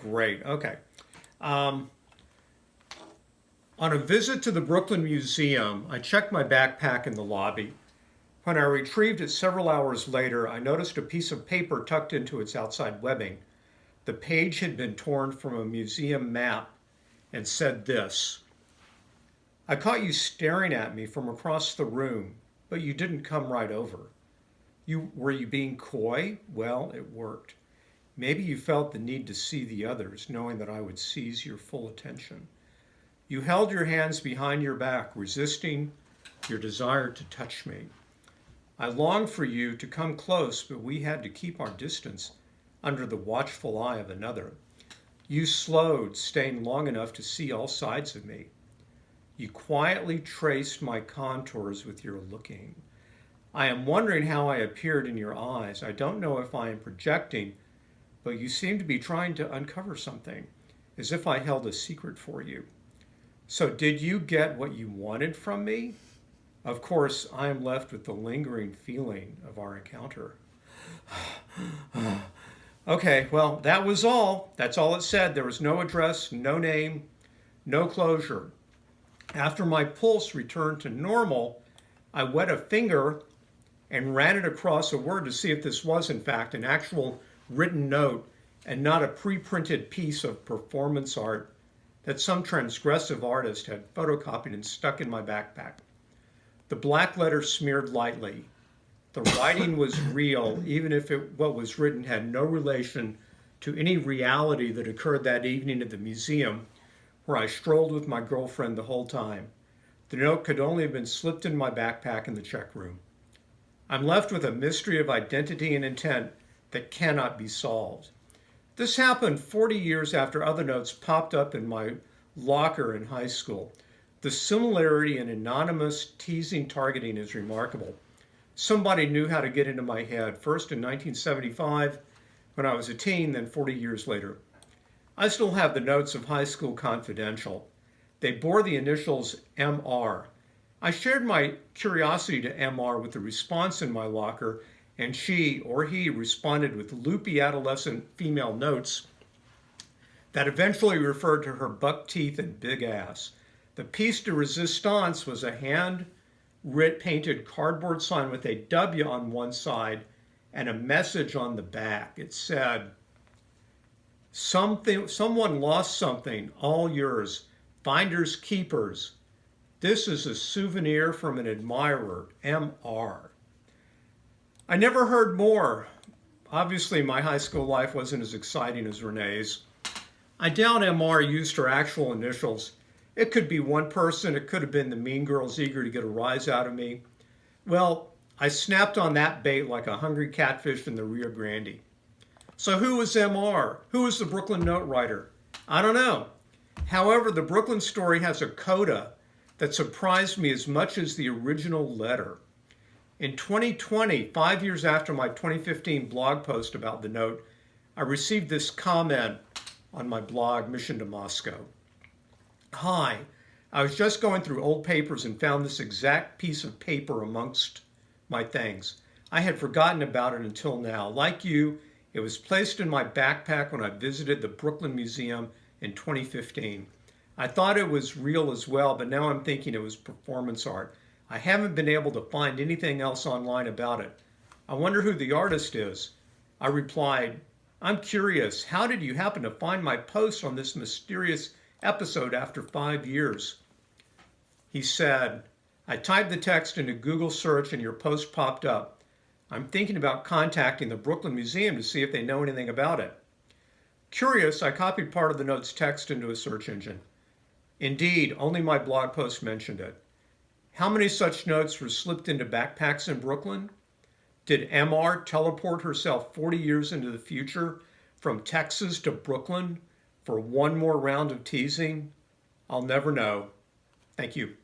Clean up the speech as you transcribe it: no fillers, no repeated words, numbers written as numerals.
Great. Okay. Um, on a visit to the Brooklyn Museum, I checked my backpack in the lobby. When I retrieved it several hours later, I noticed a piece of paper tucked into its outside webbing. The page had been torn from a museum map and said this: I caught you staring at me from across the room, but you didn't come right over. Were you being coy? Well, it worked. Maybe you felt the need to see the others, knowing that I would seize your full attention. You held your hands behind your back, resisting your desire to touch me. I longed for you to come close, but we had to keep our distance under the watchful eye of another. You slowed, staying long enough to see all sides of me. You quietly traced my contours with your looking. I am wondering how I appeared in your eyes. I don't know if I am projecting, but you seem to be trying to uncover something, as if I held a secret for you. So did you get what you wanted from me? Of course, I am left with the lingering feeling of our encounter. Okay, well, that was all. That's all it said. There was no address, no name, no closure. After my pulse returned to normal, I wet a finger and ran it across a word to see if this was, in fact, an actual written note and not a pre-printed piece of performance art that some transgressive artist had photocopied and stuck in my backpack. The black letter smeared lightly. The writing was real, even if what was written had no relation to any reality that occurred that evening at the museum, where I strolled with my girlfriend the whole time. The note could only have been slipped in my backpack in the check room. I'm left with a mystery of identity and intent that cannot be solved. This happened 40 years after other notes popped up in my locker in high school. The similarity in anonymous teasing targeting is remarkable. Somebody knew how to get into my head, first in 1975 when I was a teen, then 40 years later. I still have the notes of High School Confidential. They bore the initials MR. I shared my curiosity to MR with the response in my locker, and she or he responded with loopy adolescent female notes that eventually referred to her buck teeth and big ass. The piece de resistance was a hand-painted cardboard sign with a W on one side and a message on the back. It said, someone lost something, all yours, finders keepers. This is a souvenir from an admirer, MR. I never heard more. Obviously, my high school life wasn't as exciting as Renee's. I doubt MR used her actual initials. It could be one person. It could have been the mean girls eager to get a rise out of me. Well, I snapped on that bait like a hungry catfish in the Rio Grande. So who was MR? Who was the Brooklyn note writer? I don't know. However, the Brooklyn story has a coda that surprised me as much as the original letter. In 2020, 5 years after my 2015 blog post about the note, I received this comment on my blog, Mission to Moscow. Hi, I was just going through old papers and found this exact piece of paper amongst my things. I had forgotten about it until now. Like you, it was placed in my backpack when I visited the Brooklyn Museum in 2015. I thought it was real as well, but now I'm thinking it was performance art. I haven't been able to find anything else online about it. I wonder who the artist is. I replied, I'm curious, how did you happen to find my post on this mysterious episode after 5 years? He said, I typed the text into Google search and your post popped up. I'm thinking about contacting the Brooklyn Museum to see if they know anything about it. Curious, I copied part of the note's text into a search engine. Indeed, only my blog post mentioned it. How many such notes were slipped into backpacks in Brooklyn? Did MR teleport herself 40 years into the future from Texas to Brooklyn for one more round of teasing? I'll never know. Thank you.